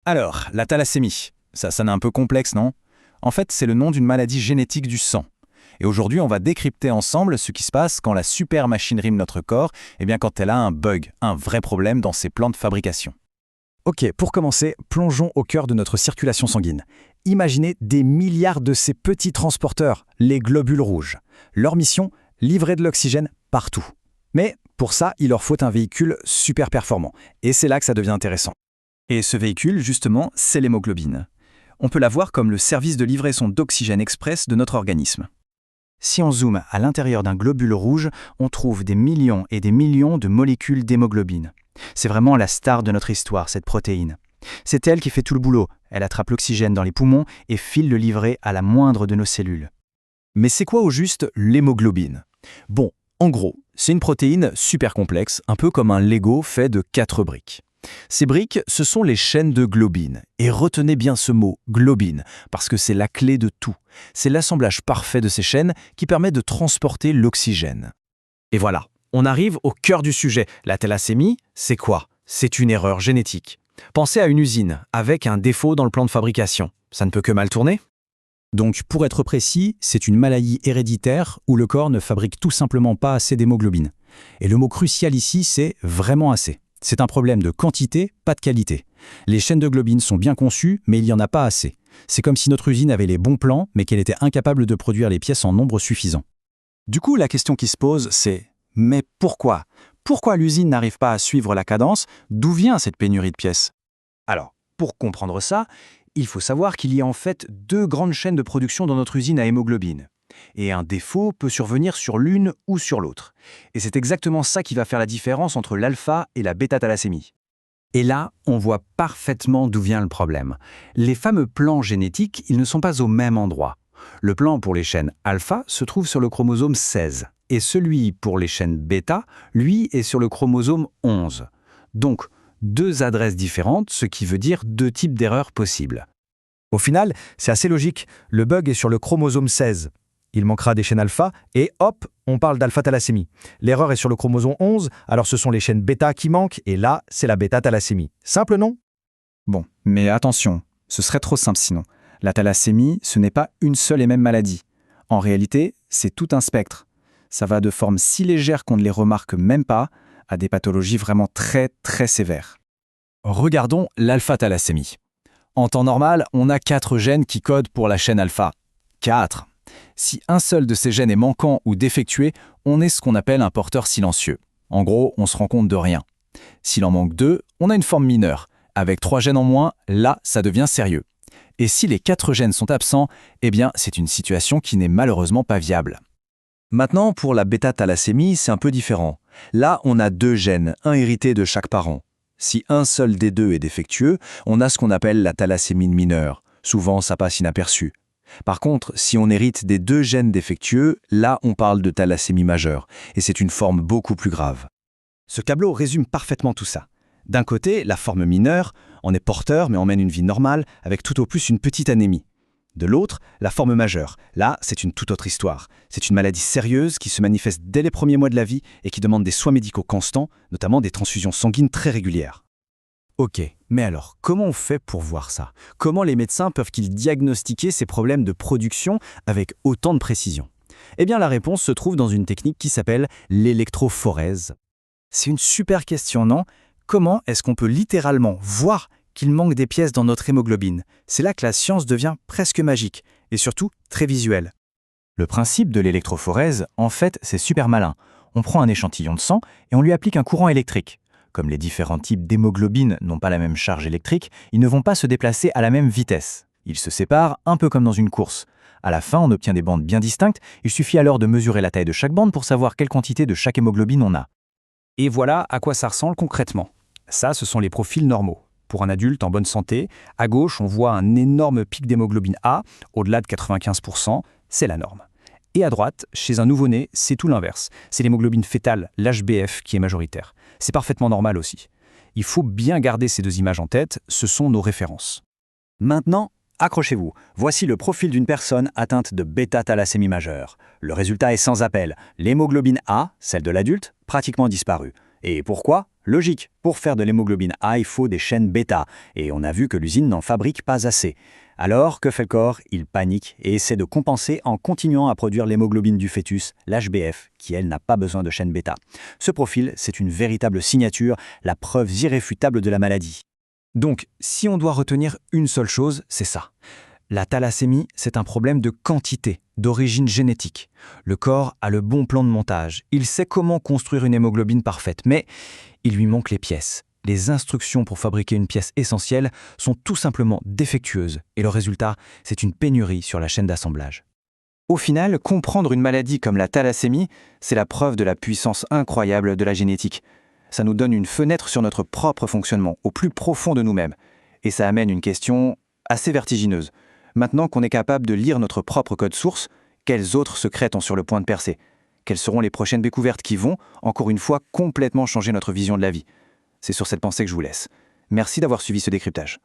Alors, la thalassémie, ça sonne un peu complexe, non? En fait, c'est le nom d'une maladie génétique du sang. Et aujourd'hui, on va décrypter ensemble ce qui se passe quand la super machinerie de notre corps, quand elle a un bug, un vrai problème dans ses plans de fabrication. Ok, pour commencer, plongeons au cœur de notre circulation sanguine. Imaginez des milliards de ces petits transporteurs, les globules rouges. Leur mission, livrer de l'oxygène partout. Mais pour ça, il leur faut un véhicule super performant. Et c'est là que ça devient intéressant. Et ce véhicule, justement, c'est l'hémoglobine. On peut la voir comme le service de livraison d'oxygène express de notre organisme. Si on zoome à l'intérieur d'un globule rouge, on trouve des millions et des millions de molécules d'hémoglobine. C'est vraiment la star de notre histoire, cette protéine. C'est elle qui fait tout le boulot. Elle attrape l'oxygène dans les poumons et file le livret à la moindre de nos cellules. Mais c'est quoi au juste l'hémoglobine? Bon, en gros, c'est une protéine super complexe, un peu comme un Lego fait de 4 briques. Ces briques, ce sont les chaînes de globine. Et retenez bien ce mot, globine, parce que c'est la clé de tout. C'est l'assemblage parfait de ces chaînes qui permet de transporter l'oxygène. Et voilà, on arrive au cœur du sujet. La thalassémie, c'est quoi? C'est une erreur génétique. Pensez à une usine avec un défaut dans le plan de fabrication. Ça ne peut que mal tourner? Donc, pour être précis, c'est une maladie héréditaire où le corps ne fabrique tout simplement pas assez d'hémoglobine. Et le mot crucial ici, c'est vraiment assez. C'est un problème de quantité, pas de qualité. Les chaînes de globine sont bien conçues, mais il n'y en a pas assez. C'est comme si notre usine avait les bons plans, mais qu'elle était incapable de produire les pièces en nombre suffisant. Du coup, la question qui se pose, c'est « mais pourquoi? Pourquoi l'usine n'arrive pas à suivre la cadence? D'où vient cette pénurie de pièces ?» Alors, pour comprendre ça, il faut savoir qu'il y a en fait 2 grandes chaînes de production dans notre usine à hémoglobine. Et un défaut peut survenir sur l'une ou sur l'autre. Et c'est exactement ça qui va faire la différence entre l'alpha et la bêta-thalassémie. Et là, on voit parfaitement d'où vient le problème. Les fameux plans génétiques, ils ne sont pas au même endroit. Le plan pour les chaînes alpha se trouve sur le chromosome 16, et celui pour les chaînes bêta, lui, est sur le chromosome 11. Donc, 2 adresses différentes, ce qui veut dire 2 types d'erreurs possibles. Au final, c'est assez logique. Le bug est sur le chromosome 16. Il manquera des chaînes alpha et hop, on parle d'alpha-thalassémie. L'erreur est sur le chromosome 11, alors ce sont les chaînes bêta qui manquent et là, c'est la bêta-thalassémie. Simple, non? Bon, mais attention, ce serait trop simple sinon. La thalassémie, ce n'est pas une seule et même maladie. En réalité, c'est tout un spectre. Ça va de formes si légères qu'on ne les remarque même pas à des pathologies vraiment très très sévères. Regardons l'alpha-thalassémie. En temps normal, on a 4 gènes qui codent pour la chaîne alpha. 4. Si un seul de ces gènes est manquant ou défectué, on est ce qu'on appelle un porteur silencieux. En gros, on se rend compte de rien. S'il en manque 2, on a une forme mineure. Avec 3 gènes en moins, là, ça devient sérieux. Et si les 4 gènes sont absents, c'est une situation qui n'est malheureusement pas viable. Maintenant, pour la bêta-thalassémie, c'est un peu différent. Là, on a 2 gènes, un hérité de chaque parent. Si un seul des 2 est défectueux, on a ce qu'on appelle la thalassémie mineure. Souvent, ça passe inaperçu. Par contre, si on hérite des 2 gènes défectueux, là, on parle de thalassémie majeure. Et c'est une forme beaucoup plus grave. Ce tableau résume parfaitement tout ça. D'un côté, la forme mineure, on est porteur mais on mène une vie normale avec tout au plus une petite anémie. De l'autre, la forme majeure. Là, c'est une toute autre histoire. C'est une maladie sérieuse qui se manifeste dès les premiers mois de la vie et qui demande des soins médicaux constants, notamment des transfusions sanguines très régulières. Ok, mais alors, comment on fait pour voir ça? Comment les médecins peuvent-ils diagnostiquer ces problèmes de production avec autant de précision? La réponse se trouve dans une technique qui s'appelle l'électrophorèse. C'est une super question, non? Comment est-ce qu'on peut littéralement voir qu'il manque des pièces dans notre hémoglobine? C'est là que la science devient presque magique, et surtout très visuelle. Le principe de l'électrophorèse, en fait, c'est super malin. On prend un échantillon de sang et on lui applique un courant électrique. Comme les différents types d'hémoglobine n'ont pas la même charge électrique, ils ne vont pas se déplacer à la même vitesse. Ils se séparent un peu comme dans une course. À la fin, on obtient des bandes bien distinctes. Il suffit alors de mesurer la taille de chaque bande pour savoir quelle quantité de chaque hémoglobine on a. Et voilà à quoi ça ressemble concrètement. Ça, ce sont les profils normaux. Pour un adulte en bonne santé, à gauche, on voit un énorme pic d'hémoglobine A, au-delà de 95%, c'est la norme. Et à droite, chez un nouveau-né, c'est tout l'inverse. C'est l'hémoglobine fétale, l'HbF, qui est majoritaire. C'est parfaitement normal aussi. Il faut bien garder ces 2 images en tête, ce sont nos références. Maintenant, accrochez-vous. Voici le profil d'une personne atteinte de bêta-thalassémie majeure. Le résultat est sans appel. L'hémoglobine A, celle de l'adulte, pratiquement disparue. Et pourquoi? Logique, pour faire de l'hémoglobine A, il faut des chaînes bêta, et on a vu que l'usine n'en fabrique pas assez. Alors, que fait le corps? Il panique et essaie de compenser en continuant à produire l'hémoglobine du fœtus, l'HbF, qui elle n'a pas besoin de chaîne bêta. Ce profil, c'est une véritable signature, la preuve irréfutable de la maladie. Donc, si on doit retenir une seule chose, c'est ça. La thalassémie, c'est un problème de quantité, d'origine génétique. Le corps a le bon plan de montage, il sait comment construire une hémoglobine parfaite, mais il lui manque les pièces. Les instructions pour fabriquer une pièce essentielle sont tout simplement défectueuses, et le résultat, c'est une pénurie sur la chaîne d'assemblage. Au final, comprendre une maladie comme la thalassémie, c'est la preuve de la puissance incroyable de la génétique. Ça nous donne une fenêtre sur notre propre fonctionnement, au plus profond de nous-mêmes. Et ça amène une question assez vertigineuse. Maintenant qu'on est capable de lire notre propre code source, quels autres secrets sont sur le point de percer? Quelles seront les prochaines découvertes qui vont, encore une fois, complètement changer notre vision de la vie? C'est sur cette pensée que je vous laisse. Merci d'avoir suivi ce décryptage.